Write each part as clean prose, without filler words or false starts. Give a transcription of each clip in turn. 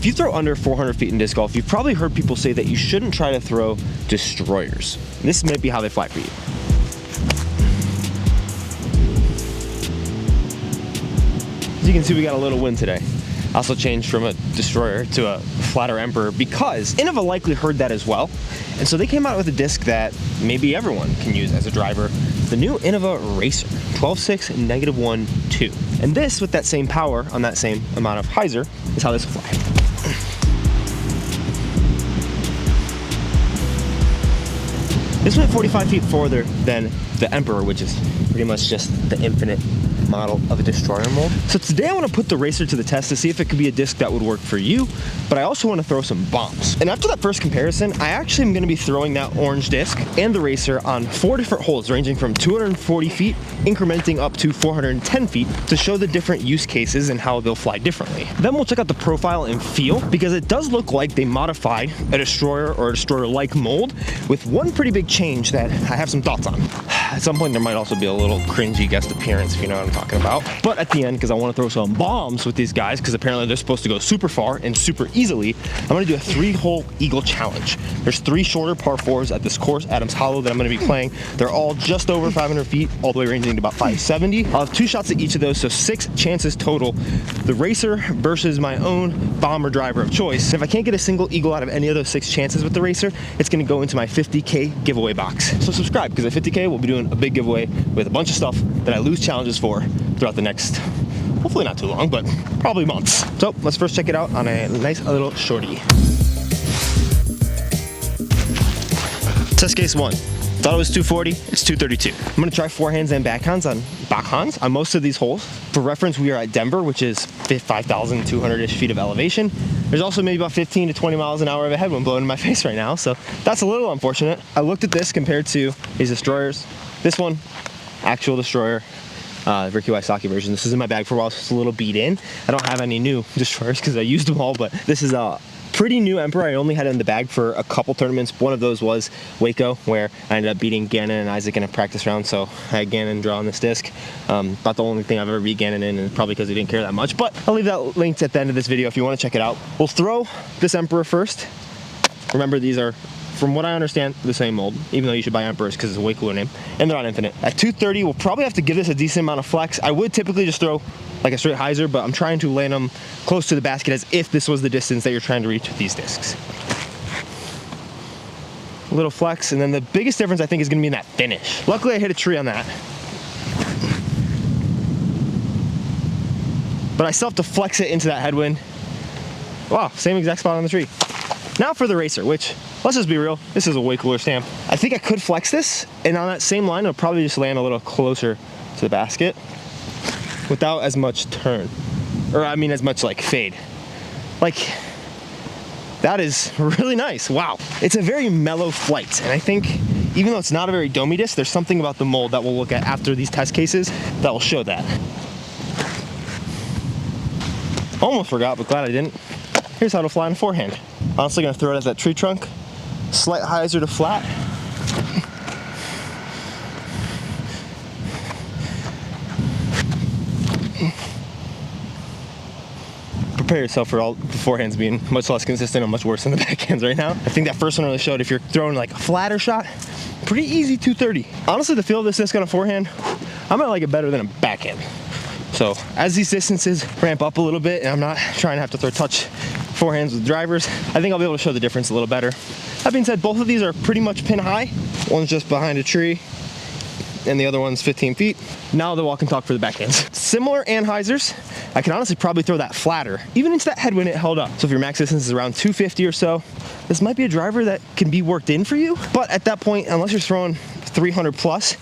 If you throw under 400 feet in disc golf, you've probably heard people say that you shouldn't try to throw destroyers. This might be how they fly for you. As you can see, we got a little wind today. Also changed from a destroyer to a flatter emperor because Innova likely heard that as well. And so they came out with a disc that maybe everyone can use as a driver. The new Innova Racer, 12.6 -1.2. And this, with that same power on that same amount of hyzer, is how this will fly. This went 45 feet further than the Emperor, which is pretty much just the infinite model of a destroyer mold. So today I want to put the Racer to the test to see if it could be a disc that would work for you, but I also want to throw some bombs. And after that first comparison, I actually am going to be throwing that orange disc and the Racer on 4 different holes ranging from 240 feet, incrementing up to 410 feet to show the different use cases and how they'll fly differently. Then we'll check out the profile and feel, because it does look like they modified a destroyer or a destroyer-like mold with one pretty big change that I have some thoughts on. At some point there might also be a little cringy guest appearance, if you know what I'm talking about. But at the end, because I want to throw some bombs with these guys, because apparently they're supposed to go super far and super easily, I'm going to do a 3-hole eagle challenge. There's 3 shorter par 4s at this course, Adams Hollow, that I'm going to be playing. They're all just over 500 feet, all the way ranging to about 570. I'll have 2 shots at each of those, so 6 chances total. The Racer versus my own bomber driver of choice. If I can't get a single eagle out of any of those 6 chances with the Racer, it's going to go into my 50K giveaway box. So subscribe, because at 50K we'll be doing a big giveaway with a bunch of stuff that I lose challenges for throughout the next, hopefully not too long, but probably months. So let's first check it out on a nice little shorty. Test case 1. Thought it was 240, it's 232. I'm gonna try forehands and backhands on most of these holes. For reference, we are at Denver, which is 5,200-ish feet of elevation. There's also maybe about 15 to 20 miles an hour of a headwind blowing in my face right now, so that's a little unfortunate. I looked at this compared to these destroyers. This one, actual destroyer, Ricky Wysocki version. This is in my bag for a while, so it's a little beat in. I don't have any new destroyers because I used them all, but this is a pretty new Emperor. I only had it in the bag for a couple tournaments. One of those was Waco, where I ended up beating Gannon and Isaac in a practice round, so I had Gannon draw on this disc. About the only thing I've ever beat Gannon in, and probably because he didn't care that much, but I'll leave that linked at the end of this video if you want to check it out. We'll throw this Emperor first. Remember, these are, from what I understand, the same mold, even though you should buy Emperors because it's a way cooler name, and they're on infinite. At 230, we'll probably have to give this a decent amount of flex. I would typically just throw like a straight hyzer, but I'm trying to land them close to the basket as if this was the distance that you're trying to reach with these discs. A little flex, and then the biggest difference I think is gonna be in that finish. Luckily I hit a tree on that, but I still have to flex it into that headwind. Wow, same exact spot on the tree. Now for the Racer, which, let's just be real, this is a way cooler stamp. I think I could flex this, and on that same line, it'll probably just land a little closer to the basket without as much turn, or I mean as much like fade. Like, that is really nice, wow. It's a very mellow flight, and I think even though it's not a very domey disc, there's something about the mold that we'll look at after these test cases that will show that. Almost forgot, but glad I didn't. Here's how to fly on forehand. Honestly gonna throw it at that tree trunk, slight hyzer to flat. Prepare yourself for all the forehands being much less consistent and much worse than the backhands right now. I think that first one really showed if you're throwing like a flatter shot, pretty easy 230. Honestly, the feel of this disc on a forehand, I might like it better than a backhand. So as these distances ramp up a little bit and I'm not trying to have to throw touch forehands with drivers, I think I'll be able to show the difference a little better. That being said, both of these are pretty much pin high. One's just behind a tree and the other one's 15 feet. Now the walk and talk for the backhands. Similar and hyzers. I can honestly probably throw that flatter. Even into that headwind it held up. So if your max distance is around 250 or so, this might be a driver that can be worked in for you. But at that point, unless you're throwing 300 plus,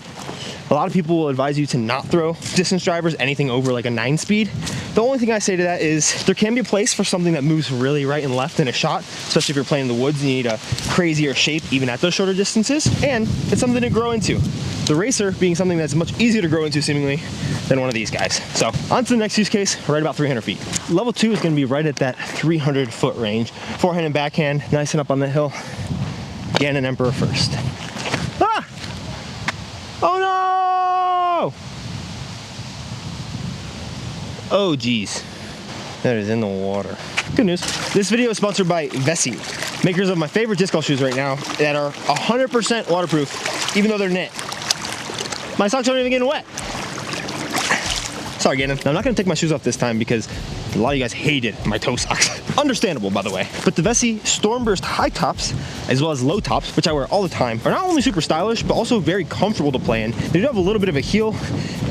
a lot of people will advise you to not throw distance drivers, anything over like a 9-speed. The only thing I say to that is there can be a place for something that moves really right and left in a shot, especially if you're playing in the woods and you need a crazier shape even at those shorter distances, and it's something to grow into. The Racer being something that's much easier to grow into seemingly than one of these guys. So on to the next use case, right about 300 feet. Level 2 is gonna be right at that 300 foot range. Forehand and backhand, nice and up on the hill. Gannon Emperor first. Ah! Oh no! Oh geez, that is in the water. Good news. This video is sponsored by Vessi, makers of my favorite disc golf shoes right now that are 100% waterproof, even though they're knit. My socks aren't even getting wet. Sorry, Gannon. Now, I'm not gonna take my shoes off this time because a lot of you guys hated my toe socks. Understandable, by the way. But the Vessi Stormburst high tops, as well as low tops, which I wear all the time, are not only super stylish, but also very comfortable to play in. They do have a little bit of a heel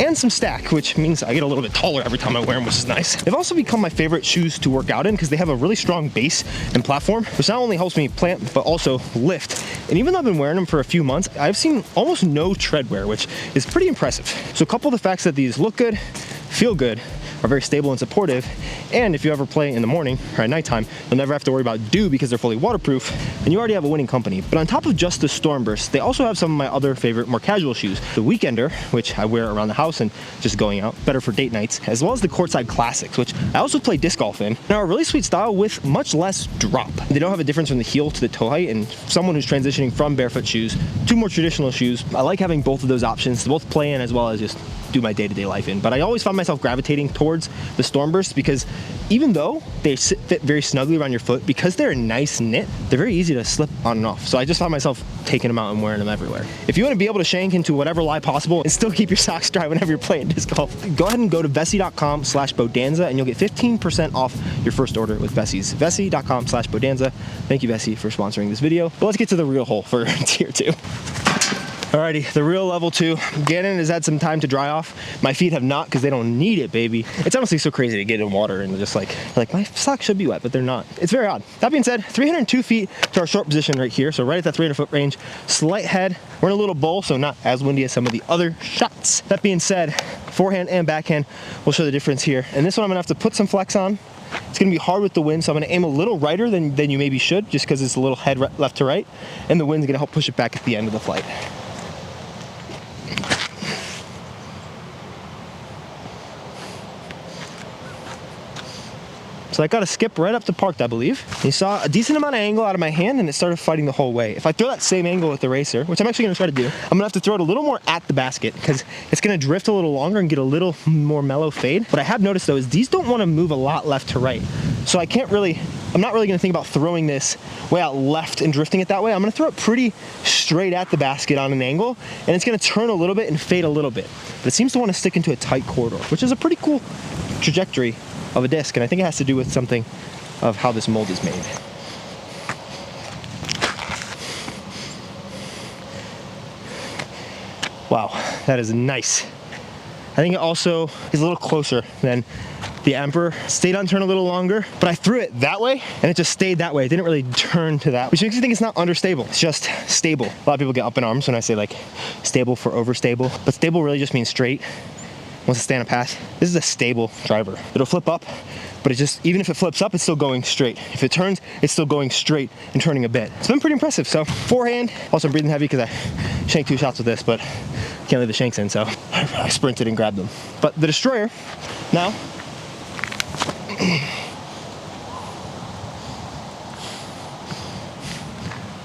and some stack, which means I get a little bit taller every time I wear them, which is nice. They've also become my favorite shoes to work out in because they have a really strong base and platform, which not only helps me plant, but also lift. And even though I've been wearing them for a few months, I've seen almost no tread wear, which is pretty impressive. So a couple of the facts that these look good, feel good, are very stable and supportive, and if you ever play in the morning or at nighttime, you'll never have to worry about dew because they're fully waterproof, and you already have a winning company. But on top of just the Stormburst, they also have some of my other favorite more casual shoes. The Weekender, which I wear around the house and just going out, better for date nights, as well as the Courtside Classics, which I also play disc golf in. Now, a really sweet style with much less drop. They don't have a difference from the heel to the toe height, and someone who's transitioning from barefoot shoes to more traditional shoes, I like having both of those options to both play in as well as just do my day-to-day life in. But I always find myself gravitating towards the Stormburst because even though they fit very snugly around your foot, because they're a nice knit, they're very easy to slip on and off. So I just found myself taking them out and wearing them everywhere. If you want to be able to shank into whatever lie possible and still keep your socks dry whenever you're playing disc golf, go ahead and go to vessi.com/Bodanza and you'll get 15% off your first order with Vessi's. Vessi.com/Bodanza. Thank you, Vessi, for sponsoring this video. But let's get to the real hole for tier 2. Alrighty, the real level 2. Gannon has had some time to dry off. My feet have not because they don't need it, baby. It's honestly so crazy to get in water and just like my socks should be wet, but they're not. It's very odd. That being said, 302 feet to our short position right here. So right at that 300-foot range. Slight head. We're in a little bowl, so not as windy as some of the other shots. That being said, forehand and backhand will show the difference here. And this one I'm gonna have to put some flex on. It's gonna be hard with the wind, so I'm gonna aim a little righter than you maybe should, just because it's a little head left to right. And the wind's gonna help push it back at the end of the flight. So I got a skip right up to parked, I believe. You saw a decent amount of angle out of my hand and it started fighting the whole way. If I throw that same angle with the racer, which I'm actually gonna try to do, I'm gonna have to throw it a little more at the basket because it's gonna drift a little longer and get a little more mellow fade. What I have noticed though is these don't wanna move a lot left to right. So I'm not really gonna think about throwing this way out left and drifting it that way. I'm gonna throw it pretty straight at the basket on an angle and it's gonna turn a little bit and fade a little bit. But it seems to wanna stick into a tight corridor, which is a pretty cool trajectory of a disc, and I think it has to do with something of how this mold is made. Wow, that is nice. I think it also is a little closer than the Emperor. Stayed on turn a little longer, but I threw it that way and it just stayed that way. It didn't really turn to that, which makes me think it's not understable. It's just stable. A lot of people get up in arms when I say like stable for overstable, but stable really just means straight. Once it's stay on a path, this is a stable driver. It'll flip up, but even if it flips up, it's still going straight. If it turns, it's still going straight and turning a bit. It's been pretty impressive. So forehand, also I'm breathing heavy because I shanked 2 shots with this, but can't leave the shanks in, so I sprinted and grabbed them. But the Destroyer, now,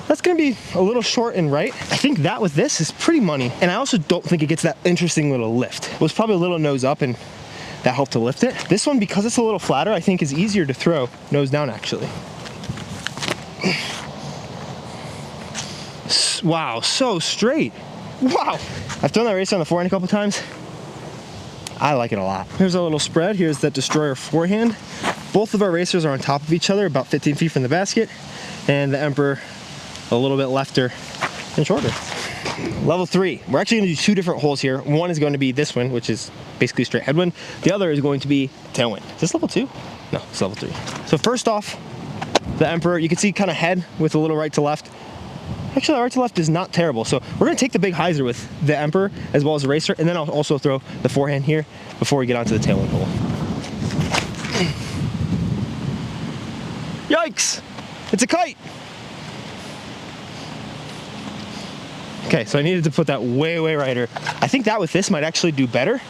that's gonna be a little short and right. I think that with this is pretty money. And I also don't think it gets that interesting little lift. It was probably a little nose up and that helped to lift it. This one, because it's a little flatter, I think is easier to throw nose down actually. Wow, so straight. Wow. I've thrown that racer on the forehand a couple times. I like it a lot. Here's a little spread. Here's that Destroyer forehand. Both of our racers are on top of each other, about 15 feet from the basket. And the Emperor a little bit lefter and shorter. Level 3. We're actually gonna do 2 different holes here. One is going to be this one, which is basically straight headwind. The other is going to be tailwind. Is this level 2? No, it's level 3. So first off, the Emperor, you can see kind of head with a little right to left. Actually, right to left is not terrible. So we're gonna take the big hyzer with the Emperor as well as the racer, and then I'll also throw the forehand here before we get onto the tailwind hole. Yikes! It's a kite! Okay, so I needed to put that way, way righter. I think that with this might actually do better,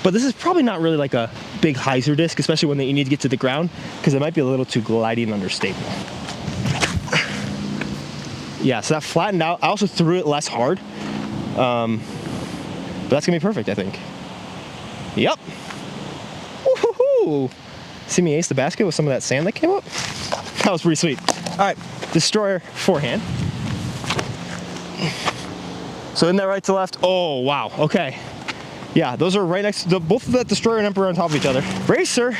but this is probably not really like a big hyzer disc, especially when you need to get to the ground, because it might be a little too gliding and understable. Yeah, so that flattened out. I also threw it less hard, but that's gonna be perfect, I think. Yep. Woohoo! see me ace the basket with some of that sand that came up? That was pretty sweet. All right, destroyer forehand. So isn't that right to left? Oh, wow, okay. Yeah, those are right next to both of that destroyer and emperor on top of each other. Racer.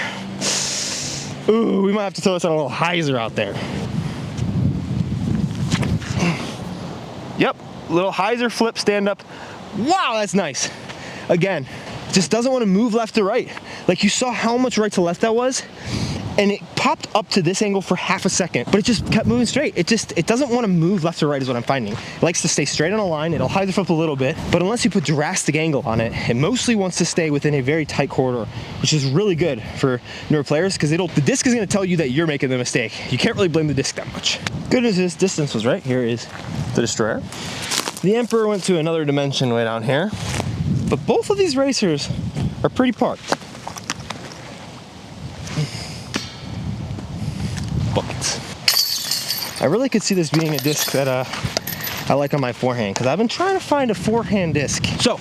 Ooh, we might have to throw this on a little hyzer out there. Yep, little hyzer flip, stand up. Wow, that's nice. Again, just doesn't want to move left to right. Like you saw how much right to left that was, and it popped up to this angle for half a second, but it just kept moving straight. It doesn't want to move left to right is what I'm finding. It likes to stay straight on a line. It'll hyzer flip a little bit, but unless you put drastic angle on it, it mostly wants to stay within a very tight corridor, which is really good for newer players because the disc is going to tell you that you're making the mistake. You can't really blame the disc that much. Good news is distance was right. Here is the destroyer. The emperor went to another dimension way down here, but both of these racers are pretty parked. Buckets. I really could see this being a disc that I like on my forehand because I've been trying to find a forehand disc. So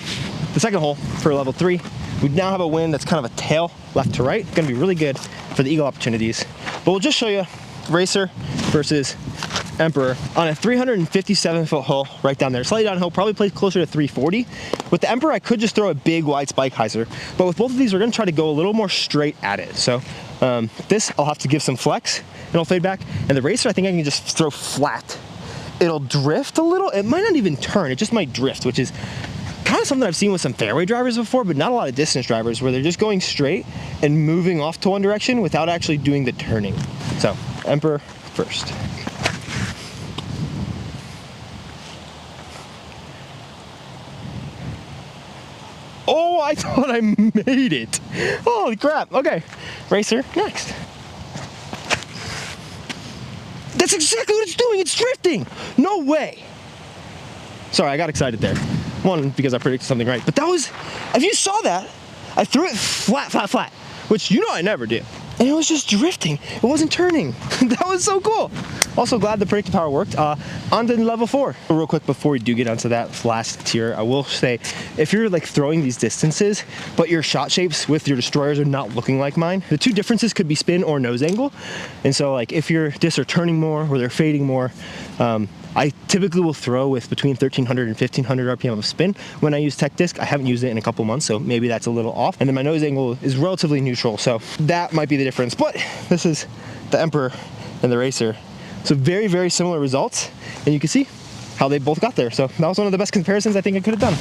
the second hole for level 3, we now have a wind that's kind of a tail left to right. It's going to be really good for the eagle opportunities. But we'll just show you racer versus emperor on a 357-foot hole right down there. Slightly downhill, probably plays closer to 340. With the emperor, I could just throw a big wide spike hyzer, but with both of these, we're going to try to go a little more straight at it. So this, I'll have to give some flex, and it'll fade back. And the racer, I think I can just throw flat. It'll drift a little. It might not even turn. It just might drift, which is kind of something I've seen with some fairway drivers before, but not a lot of distance drivers, where they're just going straight and moving off to one direction without actually doing the turning. So emperor first. Oh, I thought I made it. Holy crap. Okay, racer next. That's exactly what it's doing. It's drifting. No way. Sorry, I got excited there. One, because I predicted something right, but that was, if you saw that, I threw it flat, flat, flat, which you know I never do. And it was just drifting. It wasn't turning. That was so cool. Also glad the predictive power worked. On to level 4. Real quick before we do get onto that last tier, I will say, if you're like throwing these distances, but your shot shapes with your destroyers are not looking like mine, the two differences could be spin or nose angle. And so like if your discs are turning more or they're fading more, I typically will throw with between 1300 and 1500 RPM of spin when I use tech disc. I haven't used it in a couple months, so maybe that's a little off. And then my nose angle is relatively neutral, so that might be the difference. But this is the emperor and the racer. So very, very similar results, and you can see how they both got there. So that was one of the best comparisons I think I could have done.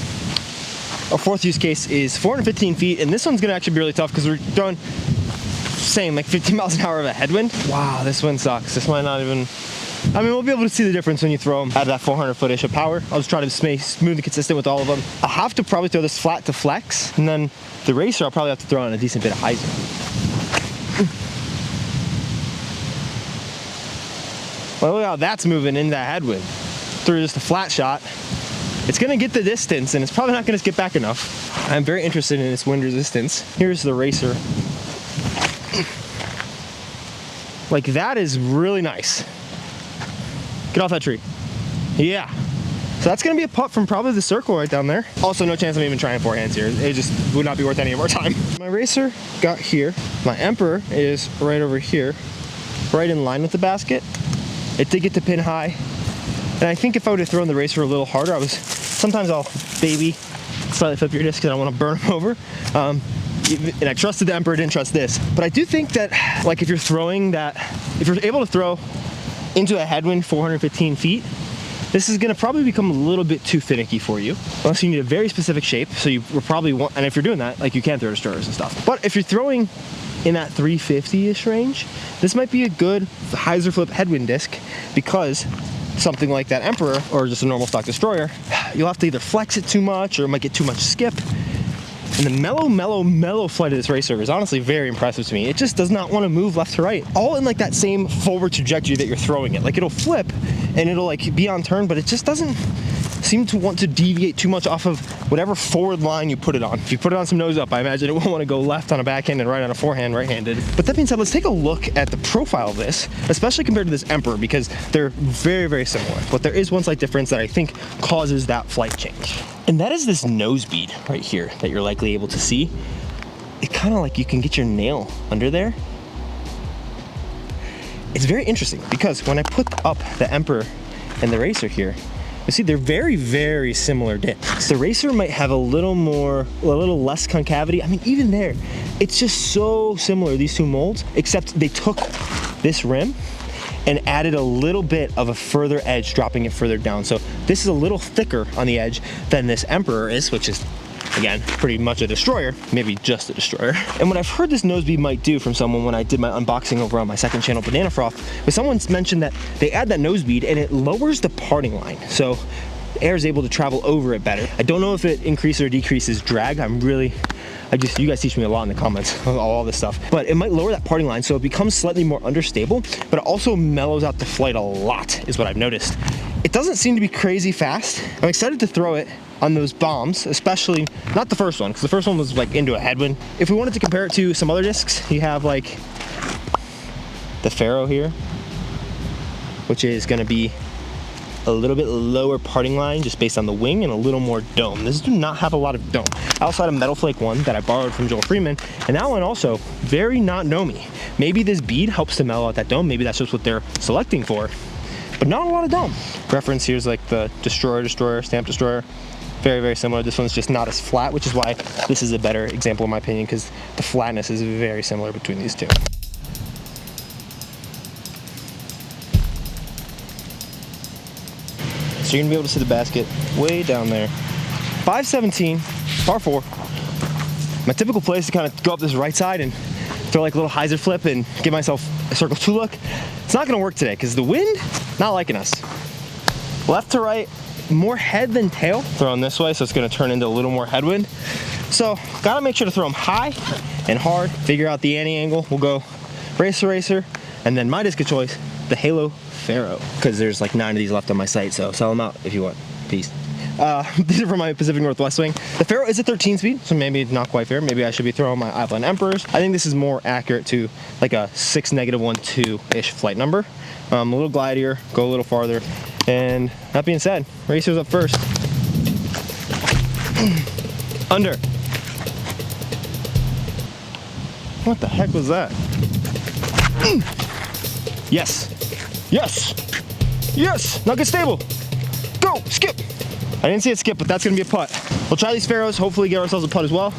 Our fourth use case is 415 feet, and this one's gonna actually be really tough because we're throwing, same, like 15 miles an hour of a headwind. Wow, this one sucks. This might not even, I mean, we'll be able to see the difference when you throw them out of that 400 foot-ish of power. I'll just try to stay smooth and consistent with all of them. I'll have to probably throw this flat to flex, and then the racer I'll probably have to throw on a decent bit of hyzer. Well, look how that's moving in that headwind. Through just a flat shot. It's gonna get the distance, and it's probably not gonna get back enough. I'm very interested in its wind resistance. Here's the racer. Like, that is really nice. Get off that tree. Yeah. So that's gonna be a putt from probably the circle right down there. Also, no chance I'm even trying forehands here. It just would not be worth any of our time. My racer got here. My emperor is right over here, right in line with the basket. It did get to pin high. And I think if I would have thrown the racer a little harder, sometimes I'll baby slightly flip your disc because I don't want to burn them over. And I trusted the emperor, didn't trust this. But I do think that, like, if you're throwing that, if you're able to throw into a headwind 415 feet, this is gonna probably become a little bit too finicky for you. Unless you need a very specific shape, so you will probably want, and if you're doing that, like, you can throw destroyers and stuff. But if you're throwing in that 350-ish range, this might be a good hyzer flip headwind disc, because something like that emperor, or just a normal stock destroyer, you'll have to either flex it too much, or it might get too much skip. And the mellow flight of this racer is honestly very impressive to me. It just does not want to move left to right. All in like that same forward trajectory that you're throwing it. Like, it'll flip and it'll like be on turn, but it just doesn't seem to want to deviate too much off of whatever forward line you put it on. If you put it on some nose up, I imagine it won't want to go left on a backhand and right on a forehand right-handed. But that being said, let's take a look at the profile of this, especially compared to this emperor, because they're very, very similar. But there is one slight difference that I think causes that flight change. And that is this nose bead right here that you're likely able to see. It kind of like, you can get your nail under there it's very interesting because when I put up the Emperor and the Racer here, you see they're very, very similar discs. The Racer might have a little less concavity. I mean, even there, it's just so similar, these two molds, except they took this rim and added a little bit of a further edge, dropping it further down. So this is a little thicker on the edge than this Emperor is, which is, again, pretty much a destroyer, maybe just a destroyer. And what I've heard this nose bead might do from someone when I did my unboxing over on my second channel, Banana Froth, was someone's mentioned that they add that nose bead and it lowers the parting line. So air is able to travel over it better. I don't know if it increases or decreases drag. You guys teach me a lot in the comments, all this stuff. But it might lower that parting line so it becomes slightly more understable, but it also mellows out the flight a lot, is what I've noticed. It doesn't seem to be crazy fast. I'm excited to throw it on those bombs, especially not the first one, because the first one was like into a headwind. If we wanted to compare it to some other discs, you have like the Pharaoh here, which is gonna be a little bit lower parting line just based on the wing and a little more dome. This do not have a lot of dome. I also had a Metal Flake one that I borrowed from Joel Freeman, and that one also very not domey. Maybe this bead helps to mellow out that dome. Maybe that's just what they're selecting for, but not a lot of dome. Reference here's like the Destroyer, Stamp Destroyer. Very, very similar. This one's just not as flat, which is why this is a better example in my opinion, because the flatness is very similar between these two. So you're gonna be able to see the basket way down there. 517, par 4. My typical play is to kind of go up this right side and throw like a little hyzer flip and give myself a circle 2 look. It's not gonna work today because the wind, not liking us. Left to right, more head than tail. Throwing this way, so it's gonna turn into a little more headwind. So gotta make sure to throw them high and hard, figure out the anti-angle. We'll go Racer, and then my disc of choice, the Halo Pharaoh, because there's like 9 of these left on my site, so sell them out if you want. Peace. These are from my Pacific Northwest swing. The Pharaoh is a 13 speed, so maybe not quite fair. Maybe I should be throwing my Island Emperors. I think this is more accurate to like a 6-1-2-ish flight number. A little glidier, go a little farther. And that being said, Racer's up first. Under. What the heck was that? Yes. Yes. Yes. Now get stable. Go. Skip. I didn't see it skip, but that's going to be a putt. We'll try these Pharaohs, hopefully get ourselves a putt as well.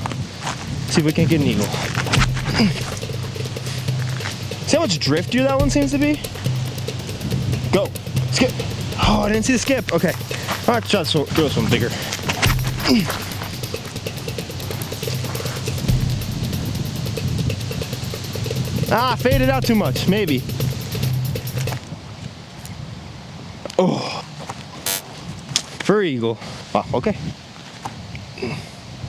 See if we can get an eagle. See how much driftier that one seems to be? Go. Skip. Oh, I didn't see the skip. Okay. All right, try to throw this one bigger. Faded out too much, maybe. Oh. For eagle. Wow, okay.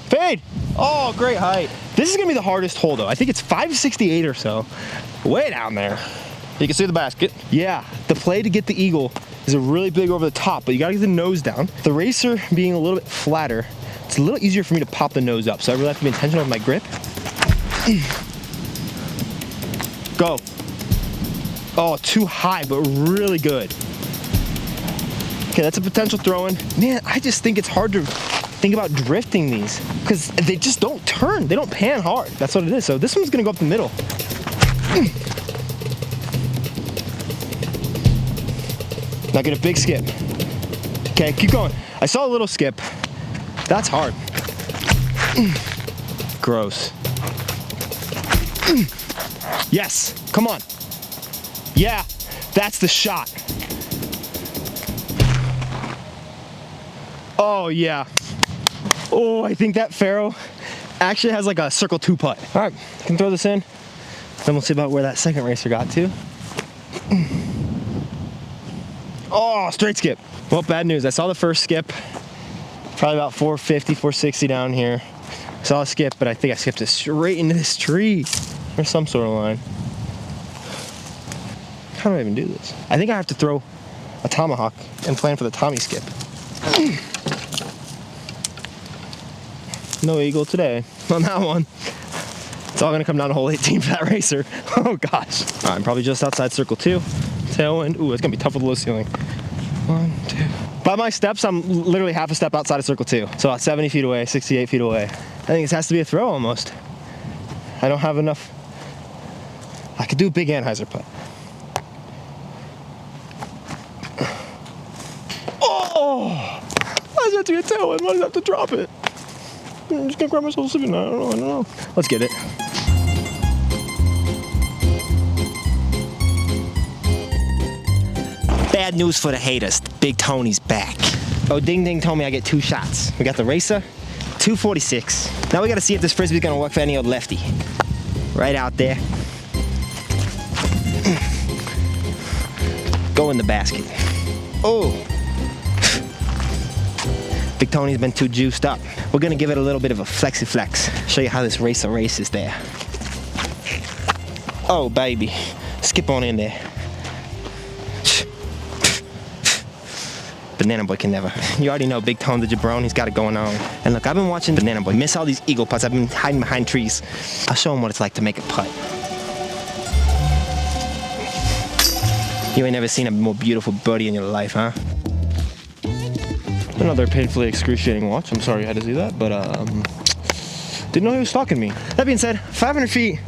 Fade! Oh, great height. This is gonna be the hardest hole though. I think it's 568 or so. Way down there. You can see the basket. Yeah, the play to get the eagle is a really big over the top, but you gotta get the nose down. The Racer being a little bit flatter, it's a little easier for me to pop the nose up, so I really have to be intentional with my grip. Go. Oh, too high, but really good. Okay, that's a potential throw-in. Man, I just think it's hard to think about drifting these because they just don't turn. They don't pan hard. That's what it is. So this one's gonna go up the middle. Now get a big skip. Okay, keep going. I saw a little skip. That's hard. Gross. Yes, come on. Yeah, that's the shot. Oh yeah. Oh, I think that Pharaoh actually has like a circle 2 putt. All right, I can throw this in. Then we'll see about where that second Racer got to. Oh, straight skip. Well, bad news. I saw the first skip, probably about 450, 460 down here. Saw a skip, but I think I skipped it straight into this tree. Or some sort of line. How do I even do this? I think I have to throw a tomahawk and plan for the Tommy skip. No eagle today on that one. It's all gonna come down to hole 18 for that Racer. Oh gosh. All right, I'm probably just outside circle 2. Tailwind. Ooh, it's gonna be tough with the low ceiling. 1, 2. By my steps, I'm literally half a step outside of circle 2. So about 70 feet away, 68 feet away. I think this has to be a throw almost. I don't have enough. I could do a big Anheuser putt. Oh, why does it have to be a tailwind? Why does it have to drop it? I'm just gonna grab myself sleeping. I don't know. Let's get it. Bad news for the haters. Big Tony's back. Oh, Ding Ding told me I get 2 shots. We got the racer, 246. Now we gotta see if this frisbee's gonna work for any old lefty. Right out there. Go in the basket. Oh. Big Tony's been too juiced up. We're gonna give it a little bit of a flexi flex. Show you how this racer races there. Oh, baby. Skip on in there. Banana Boy can never. You already know Big Tone the Jabron, he's got it going on. And look, I've been watching Banana Boy miss all these eagle putts. I've been hiding behind trees. I'll show him what it's like to make a putt. You ain't never seen a more beautiful birdie in your life, huh? Another painfully excruciating watch. I'm sorry you had to see that, but didn't know he was stalking me. That being said, 500 feet,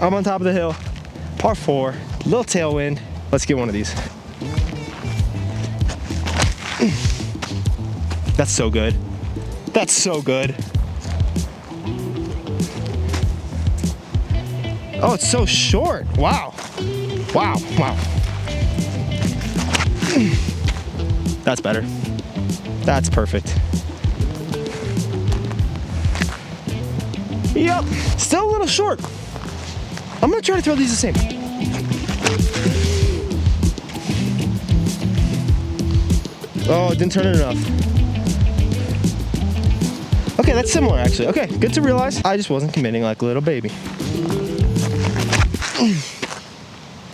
I'm on top of the hill, par 4, little tailwind. Let's get one of these. That's so good. That's so good. Oh, it's so short. Wow. Wow, wow. That's better. That's perfect. Yep, still a little short. I'm gonna try to throw these the same. Oh, it didn't turn it enough. Okay, that's similar actually. Okay, good to realize. I just wasn't committing like a little baby.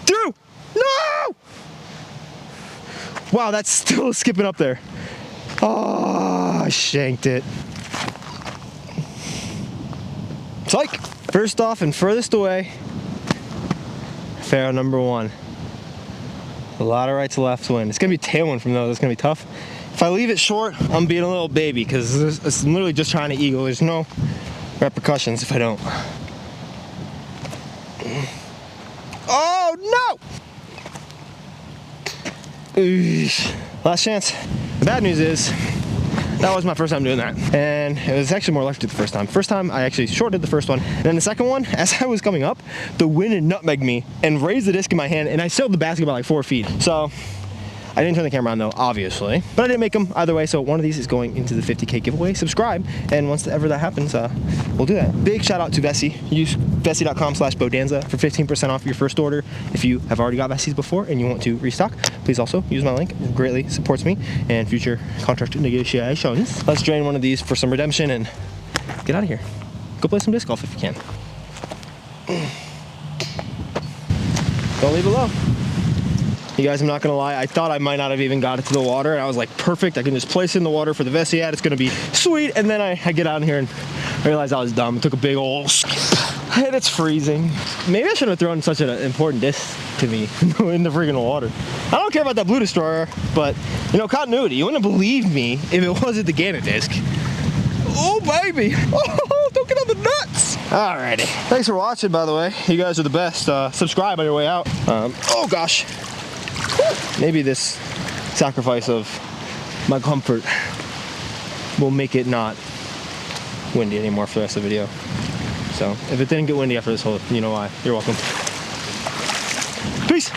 Dude, no! Wow, that's still skipping up there. Oh, I shanked it. Psych! First off and furthest away, fairway number 1. A lot of right to left wind. It's gonna be tailwind from those. It's gonna be tough. If I leave it short, I'm being a little baby because it's literally just trying to eagle. There's no repercussions if I don't. Oh no! Eesh. Last chance. The bad news is that was my first time doing that, and it was actually more likely the first time. First time I actually shorted the first one, and then the second one, as I was coming up, the wind had nutmegged me and raised the disc in my hand, and I sailed the basket by like 4 feet. So I didn't turn the camera on though, obviously, but I didn't make them either way. So one of these is going into the 50K giveaway. Subscribe, and once ever that happens, we'll do that. Big shout out to Vessi. Use vessi.com/Bodanza for 15% off your first order. If you have already got Vessis before and you want to restock, please also use my link. It greatly supports me and future contract negotiations. Let's drain one of these for some redemption and get out of here. Go play some disc golf if you can. Don't leave it low. You guys, I'm not gonna lie, I thought I might not have even got it to the water, and I was like, perfect, I can just place it in the water for the Vessi ad, it's gonna be sweet, and then I get out in here and I realized I was dumb. It took a big old skip, and it's freezing. Maybe I shouldn't have thrown such an important disc to me in the freaking water. I don't care about that blue destroyer, but, you know, continuity, you wouldn't believe me if it wasn't the Gannon disc. Oh, baby, oh, don't get on the nuts. Alrighty, thanks for watching, by the way. You guys are the best. Subscribe on your way out. Oh gosh. Maybe this sacrifice of my comfort will make it not windy anymore for the rest of the video. So if it didn't get windy after this hole, you know why. You're welcome. Peace.